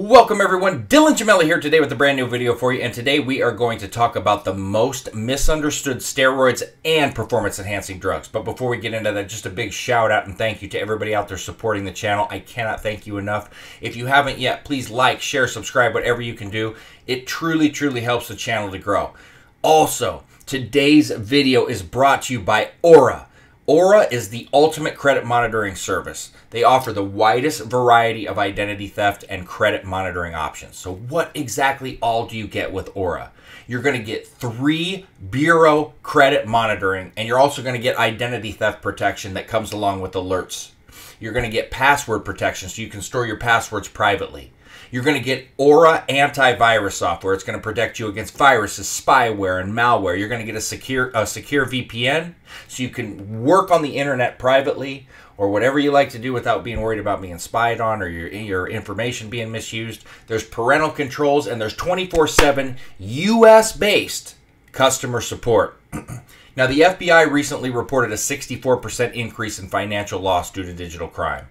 Welcome everyone, Dylan Gemelli here today with a brand new video for you, and today we are going to talk about the most misunderstood steroids and performance enhancing drugs. But before we get into that, just a big shout out and thank you to everybody out there supporting the channel. I cannot thank you enough. If you haven't yet, please like, share, subscribe, whatever you can do. It truly helps the channel to grow. Also, today's video is brought to you by Aura. Aura is the ultimate credit monitoring service. They offer the widest variety of identity theft and credit monitoring options. So what exactly all do you get with Aura? You're going to get 3 bureau credit monitoring, and you're also going to get identity theft protection that comes along with alerts. You're going to get password protection so you can store your passwords privately. You're going to get Aura antivirus software. It's going to protect you against viruses, spyware, and malware. You're going to get a secure VPN so you can work on the internet privately or whatever you like to do without being worried about being spied on or your information being misused. There's parental controls, and there's 24/7 US-based customer support. Now, the FBI recently reported a 64% increase in financial loss due to digital crime.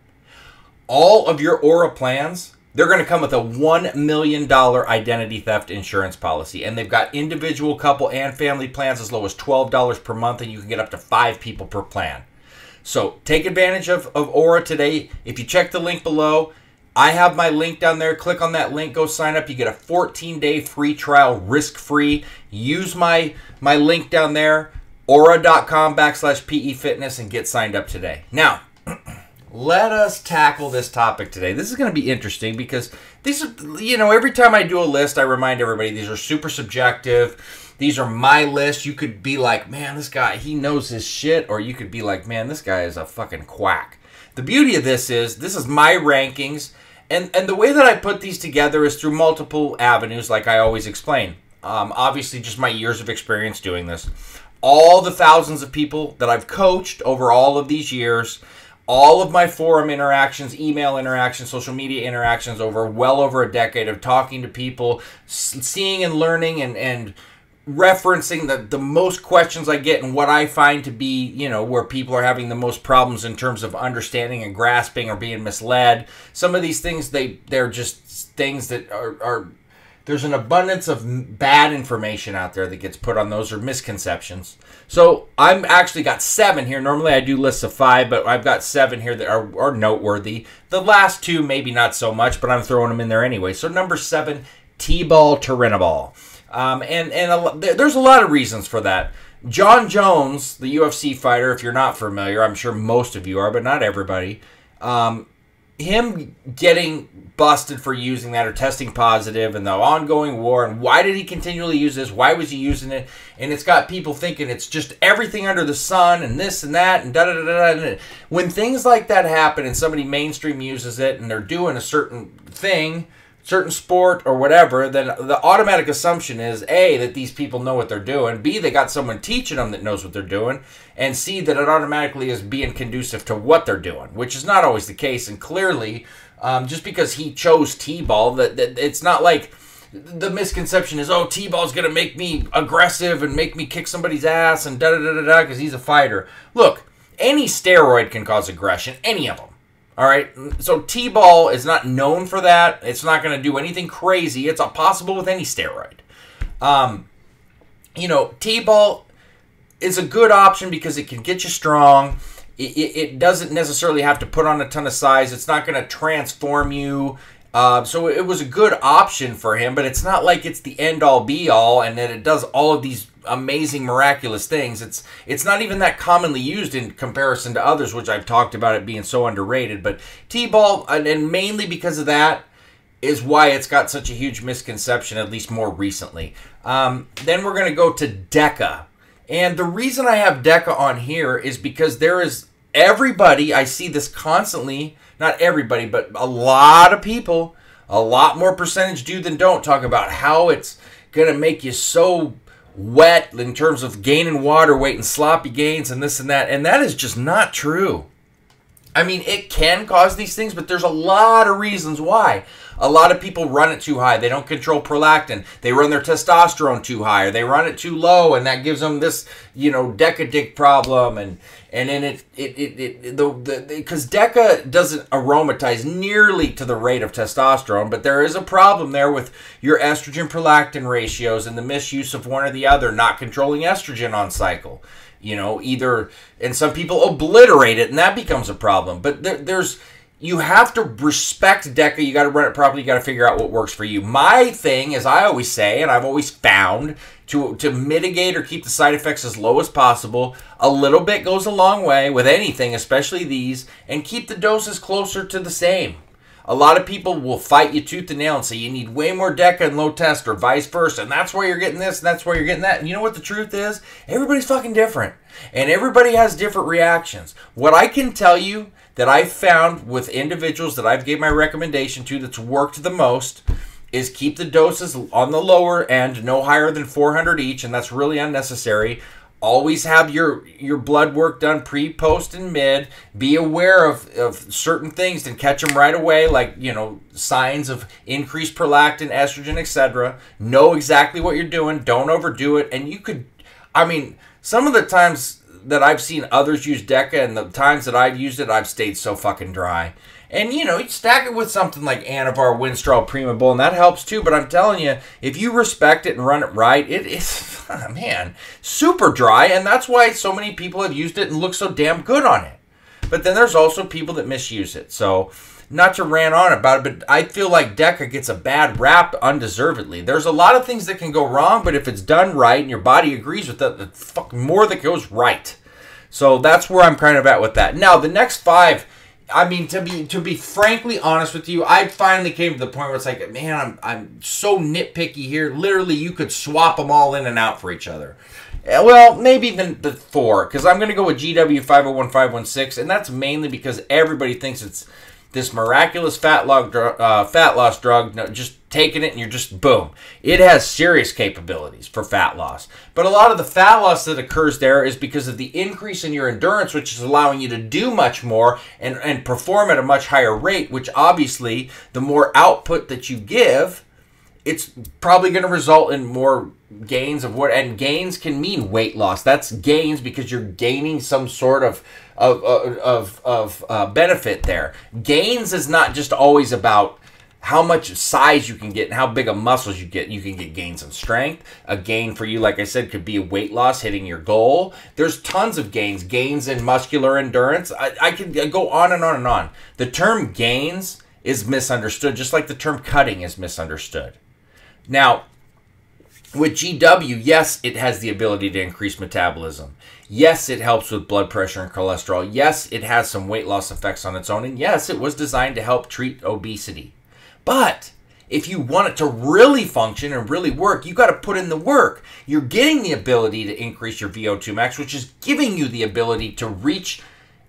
All of your Aura plans, they're going to come with a $1 million identity theft insurance policy. And they've got individual, couple, and family plans as low as $12 per month. And you can get up to 5 people per plan. So take advantage of Aura today. If you check the link below, I have my link down there. Click on that link. Go sign up. You get a 14-day free trial, risk-free. Use my link down there, aura.com/PE Fitness, and get signed up today. Now, let us tackle this topic today. This is going to be interesting because these are, every time I do a list, I remind everybody these are super subjective. These are my list. You could be like, man, this guy, he knows his shit. Or you could be like, man, this guy is a fucking quack. The beauty of this is my rankings. And the way that I put these together is through multiple avenues, like I always explain. Obviously, just my years of experience doing this. All the thousands of people that I've coached over all of these years, all of my forum interactions, email interactions, social media interactions over well over a decade of talking to people, seeing and learning and referencing the most questions I get and what I find to be, where people are having the most problems in terms of understanding and grasping or being misled. Some of these things, they're just things that are there's an abundance of bad information out there that gets put on those, or misconceptions. So I've actually got 7 here. Normally I do lists of 5, but I've got 7 here that are noteworthy. The last 2 maybe not so much, but I'm throwing them in there anyway. So number 7, T-ball turinabol. There's a lot of reasons for that. John Jones, the UFC fighter, if you're not familiar, I'm sure most of you are, but not everybody. Him getting busted for using that or testing positive and the ongoing war, and why did he continually use this? Why was he using it? And it's got people thinking it's just everything under the sun and this and that and da-da-da-da-da. When things like that happen and somebody mainstream uses it and they're doing a certain thing, certain sport or whatever, then the automatic assumption is A, that these people know what they're doing, B, they got someone teaching them that knows what they're doing, and C, that it automatically is being conducive to what they're doing, which is not always the case. And clearly, just because he chose T-ball, that it's not like the misconception is, oh, T-ball's going to make me aggressive and make me kick somebody's ass and da-da-da-da-da because he's a fighter. Look, any steroid can cause aggression, any of them. All right, so T-ball is not known for that. It's not going to do anything crazy. It's possible with any steroid. T-ball is a good option because it can get you strong. It doesn't necessarily have to put on a ton of size. It's not going to transform you. So it was a good option for him, but it's not like it's the end-all, be-all, and that it does all of these amazing, miraculous things. It's not even that commonly used in comparison to others, which I've talked about it being so underrated. But T-ball, and mainly because of that, is why it's got such a huge misconception, at least more recently. Then we're going to go to DECA. And the reason I have DECA on here is because there is everybody, I see this constantly, not everybody, but a lot of people, a lot more percentage do than don't, talk about how it's going to make you so wet in terms of gaining water weight and sloppy gains and this and that. And that is just not true. I mean, it can cause these things, but there's a lot of reasons why. A lot of people run it too high. They don't control prolactin. They run their testosterone too high, or they run it too low, and that gives them this, decadic problem. And then because deca doesn't aromatize nearly to the rate of testosterone, but there is a problem there with your estrogen prolactin ratios and the misuse of one or the other, not controlling estrogen on cycle. And some people obliterate it, and that becomes a problem. But you have to respect DECA. You got to run it properly. You got to figure out what works for you. My thing, as I always say, and I've always found, to mitigate or keep the side effects as low as possible, a little bit goes a long way with anything, especially these, and keep the doses closer to the same. A lot of people will fight you tooth and nail and say you need way more DECA and low test, or vice versa, and that's why you're getting this and that's why you're getting that. And you know what the truth is? Everybody's fucking different, and everybody has different reactions. What I can tell you that I've found with individuals that I've gave my recommendation to that's worked the most is keep the doses on the lower end, no higher than 400 each, and that's really unnecessary. Always have your blood work done pre, post, and mid. Be aware of certain things and catch them right away, like, signs of increased prolactin, estrogen, etc. Know exactly what you're doing. Don't overdo it. And some of the times that I've seen others use DECA and the times that I've used it, I've stayed so fucking dry. And, you stack it with something like Anavar, Winstrol, Prima Bull, and that helps too. But I'm telling you, if you respect it and run it right, it is, man, super dry. And that's why so many people have used it and look so damn good on it. But then there's also people that misuse it. So, not to rant on about it, but I feel like DECA gets a bad rap undeservedly. There's a lot of things that can go wrong, but if it's done right and your body agrees with it, there's fucking more that goes right. So, that's where I'm kind of at with that. Now, the next 5... to be frankly honest with you, I finally came to the point where it's like, man, I'm so nitpicky here. Literally, you could swap them all in and out for each other. Well, maybe even the 4, because I'm going to go with GW501516, and that's mainly because everybody thinks it's this miraculous fat loss drug. No, just taking it and you're just boom. It has serious capabilities for fat loss. But a lot of the fat loss that occurs there is because of the increase in your endurance, which is allowing you to do much more and perform at a much higher rate, which obviously the more output that you give, it's probably going to result in more gains of what, and gains can mean weight loss. That's gains because you're gaining some sort of benefit there. Gains is not just always about how much size you can get and how big of muscles you get. You can get gains in strength. A gain for you, like I said, could be a weight loss, hitting your goal. There's tons of gains. Gains in muscular endurance. I could go on and on and on. The term gains is misunderstood, just like the term cutting is misunderstood. Now, with GW, yes, it has the ability to increase metabolism. Yes, it helps with blood pressure and cholesterol. Yes, it has some weight loss effects on its own. And yes, it was designed to help treat obesity. But if you want it to really function and really work, you got to put in the work. You're getting the ability to increase your VO2 max, which is giving you the ability to reach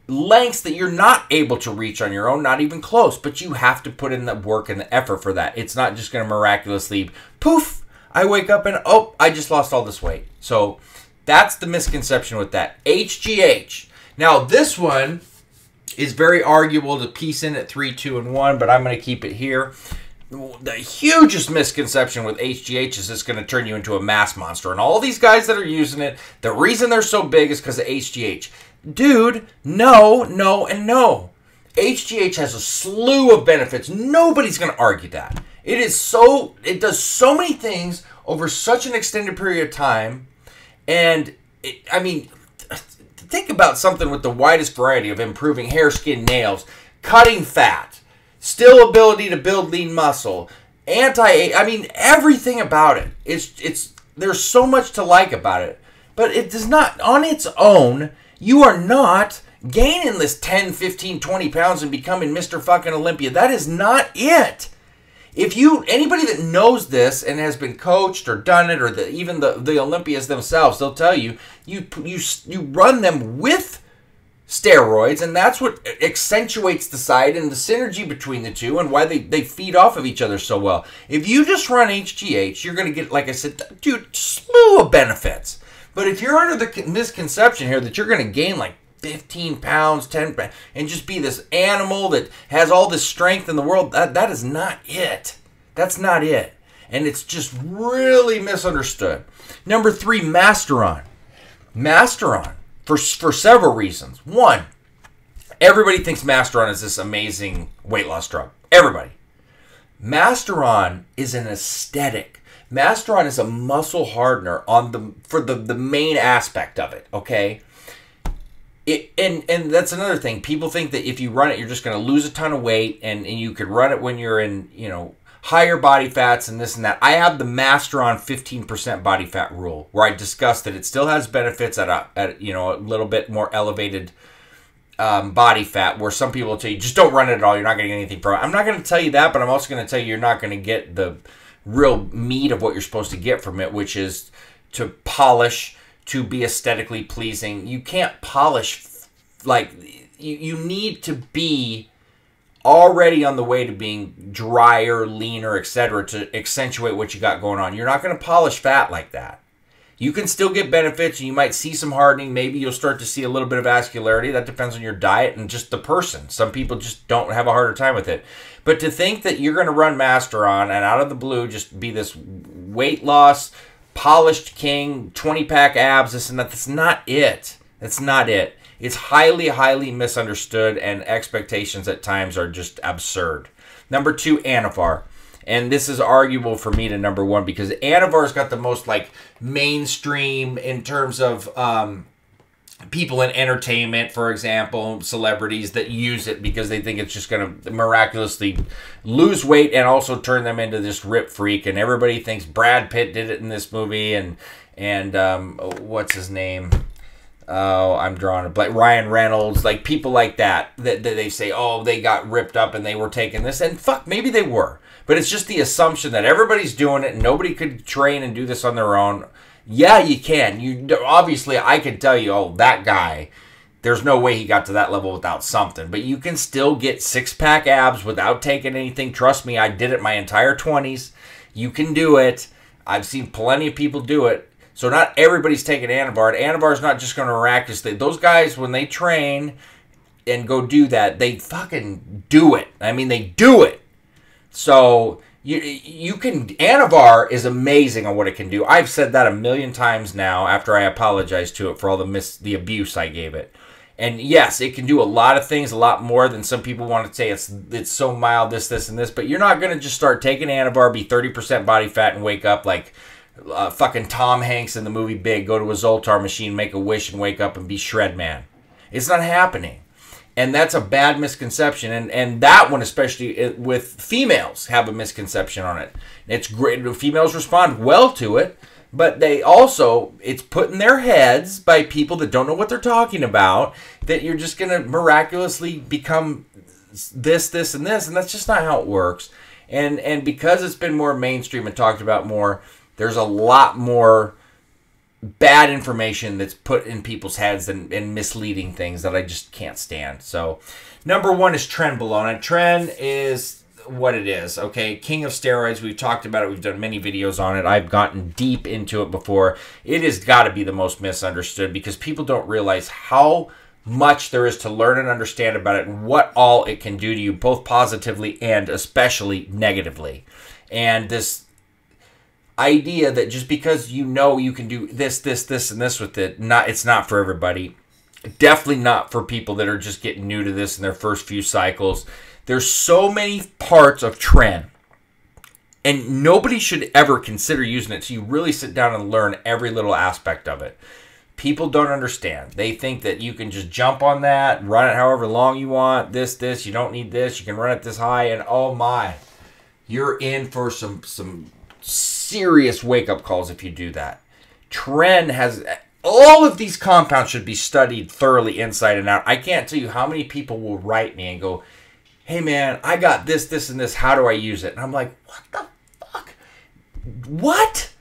lengths that you're not able to reach on your own, not even close. But you have to put in the work and the effort for that. It's not just going to miraculously, poof, I wake up and, oh, I just lost all this weight. So that's the misconception with that. HGH. Now, this one is very arguable to piece in at 3, 2, and 1, but I'm going to keep it here. The hugest misconception with HGH is it's going to turn you into a mass monster. And all these guys that are using it, the reason they're so big is because of HGH. Dude, no, no, and no. HGH has a slew of benefits. Nobody's going to argue that. It does so many things over such an extended period of time. And, think about something with the widest variety of improving hair, skin, nails, cutting fat, still ability to build lean muscle, everything about it. There's so much to like about it. But it does not, on its own, you are not gaining this 10, 15, 20 pounds and becoming Mr. fucking Olympia. That is not it. Anybody that knows this and has been coached or done it, or even the Olympians themselves, they'll tell you, you run them with steroids, and that's what accentuates the side and the synergy between the two and why they feed off of each other so well. If you just run HGH, you're going to get, like I said, dude, slew of benefits. But if you're under the misconception here that you're going to gain like 15 pounds, 10 pounds, and just be this animal that has all this strength in the world. That is not it. That's not it. And it's just really misunderstood. Number 3, Masteron. Masteron, for several reasons. One, everybody thinks Masteron is this amazing weight loss drug. Everybody. Masteron is an aesthetic. Masteron is a muscle hardener for the main aspect of it, okay? And that's another thing. People think that if you run it, you're just going to lose a ton of weight, and you could run it when you're in, higher body fats and this and that. I have the Masteron 15% body fat rule, where I discuss that it still has benefits at a little bit more elevated body fat, where some people will tell you, just don't run it at all, you're not going to get anything from it. I'm not going to tell you that, but I'm also going to tell you you're not going to get the real meat of what you're supposed to get from it, which is to polish, to be aesthetically pleasing. You can't polish, like, you need to be already on the way to being drier, leaner, etc., to accentuate what you got going on. You're not going to polish fat like that. You can still get benefits, and you might see some hardening. Maybe you'll start to see a little bit of vascularity. That depends on your diet and just the person. Some people just don't have a harder time with it. But to think that you're going to run Masteron and out of the blue just be this weight loss, polished king, 20-pack abs, this and that, that's not it. That's not it. It's highly, highly misunderstood, and expectations at times are just absurd. Number 2, Anavar. And this is arguable for me to number 1, because Anavar's got the most, like, mainstream in terms of people in entertainment, for example, celebrities that use it because they think it's just going to miraculously lose weight and also turn them into this rip freak. And everybody thinks Brad Pitt did it in this movie, and what's his name? Oh, I'm drawing a blank. Ryan Reynolds, like people like that they say, oh, they got ripped up and they were taking this. And fuck, maybe they were. But it's just the assumption that everybody's doing it and nobody could train and do this on their own. Yeah, you can. Obviously, I could tell you, oh, that guy, there's no way he got to that level without something. But you can still get 6-pack abs without taking anything. Trust me, I did it my entire 20s. You can do it. I've seen plenty of people do it. So not everybody's taking Anavar. Anavar is not just going to miraculously. Those guys, when they train and go do that, they fucking do it. I mean, they do it. So you can. Anavar is amazing on what it can do. I've said that a million times now after I apologized to it for all the abuse I gave it. And yes, it can do a lot of things, a lot more than some people want to say. It's so mild, this, and this. But you're not going to just start taking Anavar, be 30% body fat, and wake up like fucking Tom Hanks in the movie Big, go to a Zoltar machine, make a wish, and wake up and be Shred Man. It's not happening. And that's a bad misconception. And that one, especially with females, have a misconception on it. It's great. Females respond well to it, but they also, it's put in their heads by people that don't know what they're talking about, that you're just going to miraculously become this, and this. And that's just not how it works. And because it's been more mainstream and talked about more, there's a lot more bad information that's put in people's heads and misleading things that I just can't stand. So, number 1 is Trenbolone. And Tren is what it is, okay? King of steroids. We've talked about it. We've done many videos on it. I've gotten deep into it before. It has got to be the most misunderstood because people don't realize how much there is to learn and understand about it and what all it can do to you, both positively and especially negatively. And this idea that just because you know you can do this, and this with it, it's not for everybody. Definitely not for people that are just getting new to this in their first few cycles. There's so many parts of Tren, and nobody should ever consider using it. So you really sit down and learn every little aspect of it. People don't understand. They think that you can just jump on that, run it however long you want, this, you don't need this, you can run it this high, and oh my, you're in for some serious wake-up calls if you do that. Tren has all of these compounds should be studied thoroughly inside and out. I can't tell you how many people will write me and go, hey man, I got this, and this, how do I use it? And I'm like, what the fuck? What?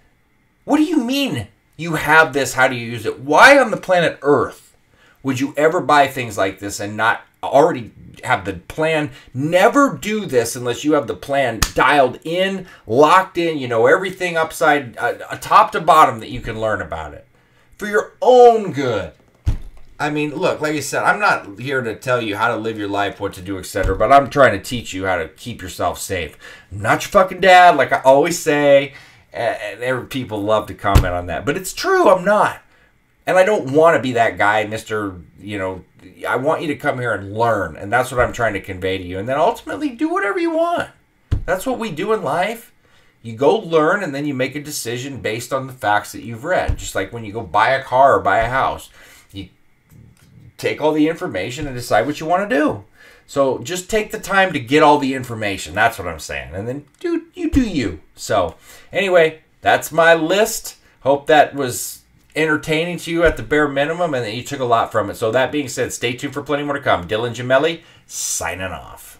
What do you mean you have this, how do you use it? Why on the planet Earth would you ever buy things like this and not already have the plan? Never do this unless you have the plan dialed in, locked in, you know everything upside top to bottom that you can learn about it for your own good. I mean, look, like I said, I'm not here to tell you how to live your life, what to do, etc. But I'm trying to teach you how to keep yourself safe. I'm not your fucking dad, like I always say. And people love to comment on that. But it's true, I'm not. And I don't want to be that guy, Mr. I want you to come here and learn. And that's what I'm trying to convey to you. And then ultimately do whatever you want. That's what we do in life. You go learn and then you make a decision based on the facts that you've read. Just like when you go buy a car or buy a house. You take all the information and decide what you want to do. So just take the time to get all the information. That's what I'm saying. And then do you. So anyway, that's my list. Hope that was entertaining to you at the bare minimum and that you took a lot from it. So that being said, stay tuned for plenty more to come. Dylan Gemelli, signing off.